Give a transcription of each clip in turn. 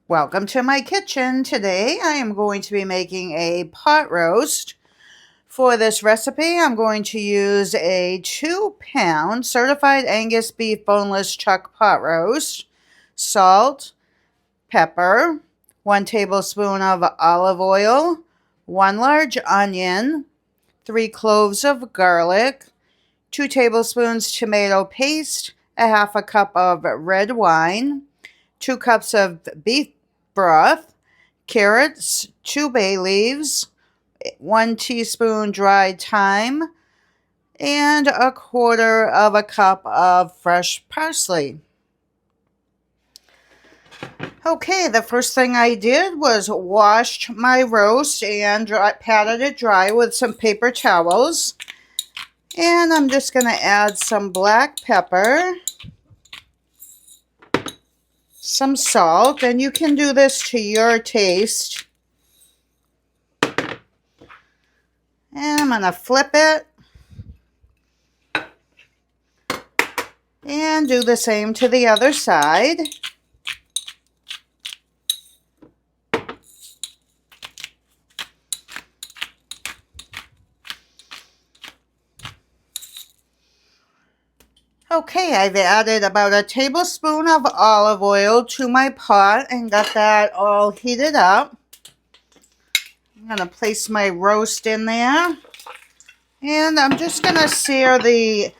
Welcome to my kitchen. Today I am going to be making a pot roast. For this recipe, I'm going to use a 2-pound certified Angus beef boneless chuck pot roast, salt, pepper, 1 tablespoon of olive oil, 1 large onion, 3 cloves of garlic, 2 tablespoons tomato paste, a half a cup of red wine, 2 cups of beef broth, carrots, 2 bay leaves, 1 teaspoon dried thyme, and 1/4 cup of fresh parsley. Okay, the first thing I did was washed my roast and patted it dry with some paper towels. And I'm just going to add some black pepper, some salt, and you can do this to your taste. And I'm going to flip it and do the same to the other side. Okay, I've added about a tablespoon of olive oil to my pot and got that all heated up. I'm going to place my roast in there. And I'm just going to sear the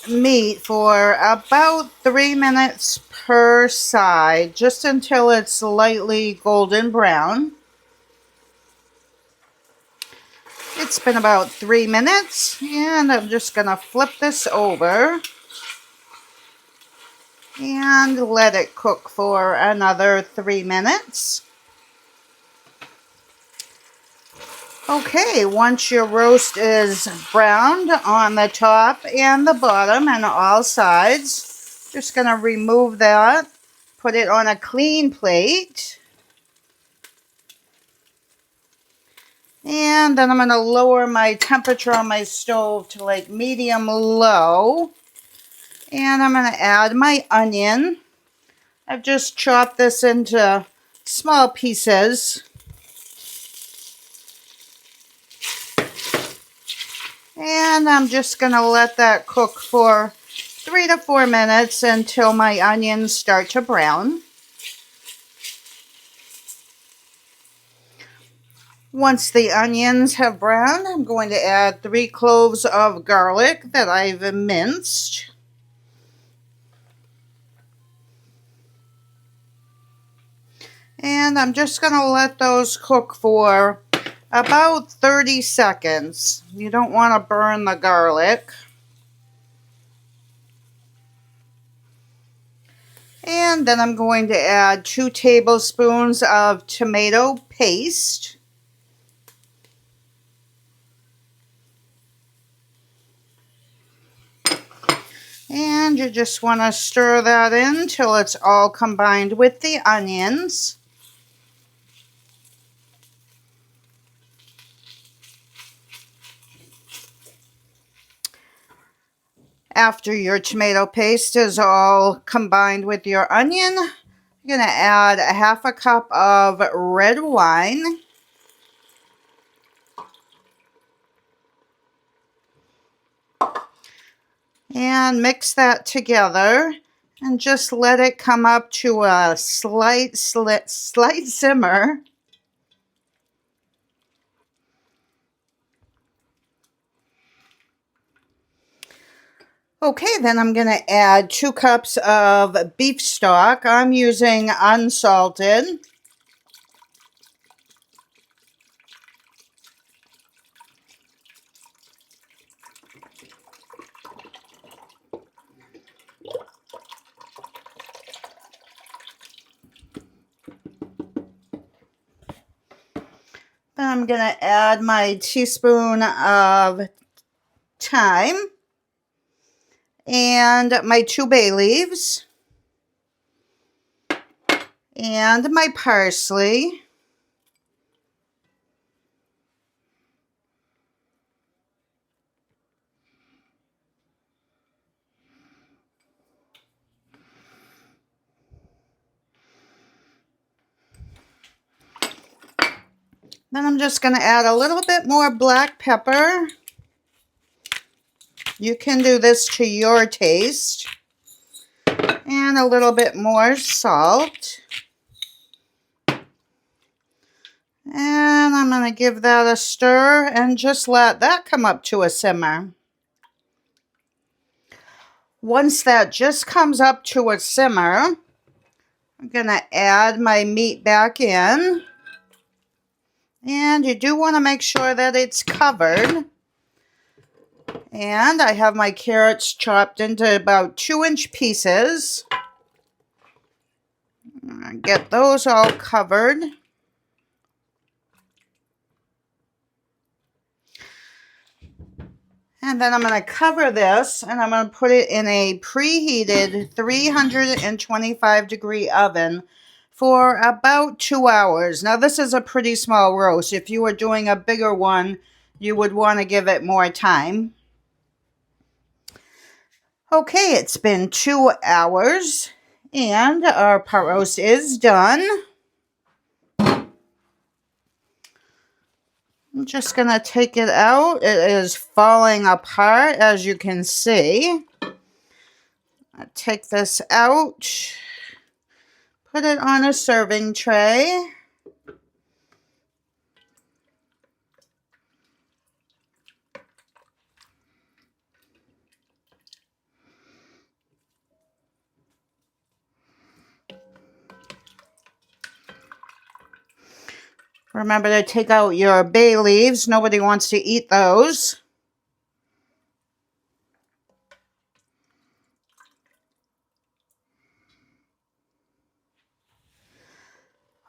meat for about 3 minutes per side, just until it's lightly golden brown. It's been about 3 minutes, and I'm just going to flip this over and let it cook for another 3 minutes. Okay, once your roast is browned on the top and the bottom and all sides, just going to remove that, put it on a clean plate. And then I'm going to lower my temperature on my stove to like medium low. And I'm going to add my onion. I've just chopped this into small pieces. And I'm just going to let that cook for 3 to 4 minutes until my onions start to brown. Once the onions have browned, I'm going to add 3 cloves of garlic that I've minced. And I'm just going to let those cook for about 30 seconds. You don't want to burn the garlic. And then I'm going to add 2 tablespoons of tomato paste. And you just want to stir that in till it's all combined with the onions. After your tomato paste is all combined with your onion, you're going to add a half a cup of red wine. And mix that together and just let it come up to a slight simmer. Okay, then I'm going to add 2 cups of beef stock. I'm using unsalted. Then I'm going to add my teaspoon of thyme and my 2 bay leaves and my parsley. Then I'm just going to add a little bit more black pepper. You can do this to your taste. And a little bit more salt. And I'm going to give that a stir and just let that come up to a simmer. Once that just comes up to a simmer, I'm going to add my meat back in. And you do want to make sure that it's covered. And I have my carrots chopped into about 2-inch pieces. Get those all covered. And then I'm going to cover this and I'm going to put it in a preheated 325-degree oven for about 2 hours. Now this is a pretty small roast. If you were doing a bigger one, you would want to give it more time. Okay, it's been 2 hours and our pot roast is done. I'm just going to take it out. It is falling apart, as you can see. I take this out, put it on a serving tray. Remember to take out your bay leaves. Nobody wants to eat those.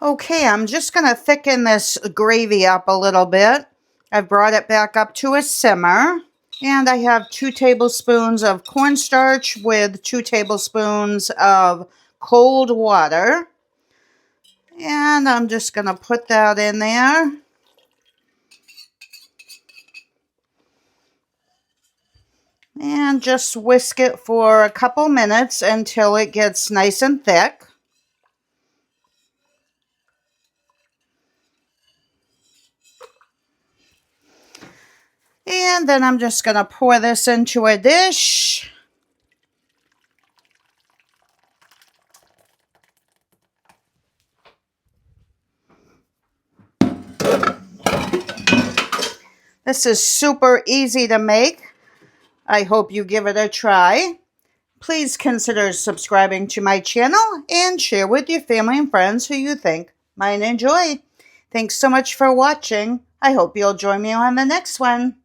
Okay, I'm just going to thicken this gravy up a little bit. I've brought it back up to a simmer. And I have 2 tablespoons of cornstarch with 2 tablespoons of cold water. And I'm just going to put that in there. And just whisk it for a couple minutes until it gets nice and thick. And then I'm just going to pour this into a dish. This is super easy to make. I hope you give it a try. Please consider subscribing to my channel and share with your family and friends who you think might enjoy. Thanks so much for watching. I hope you'll join me on the next one.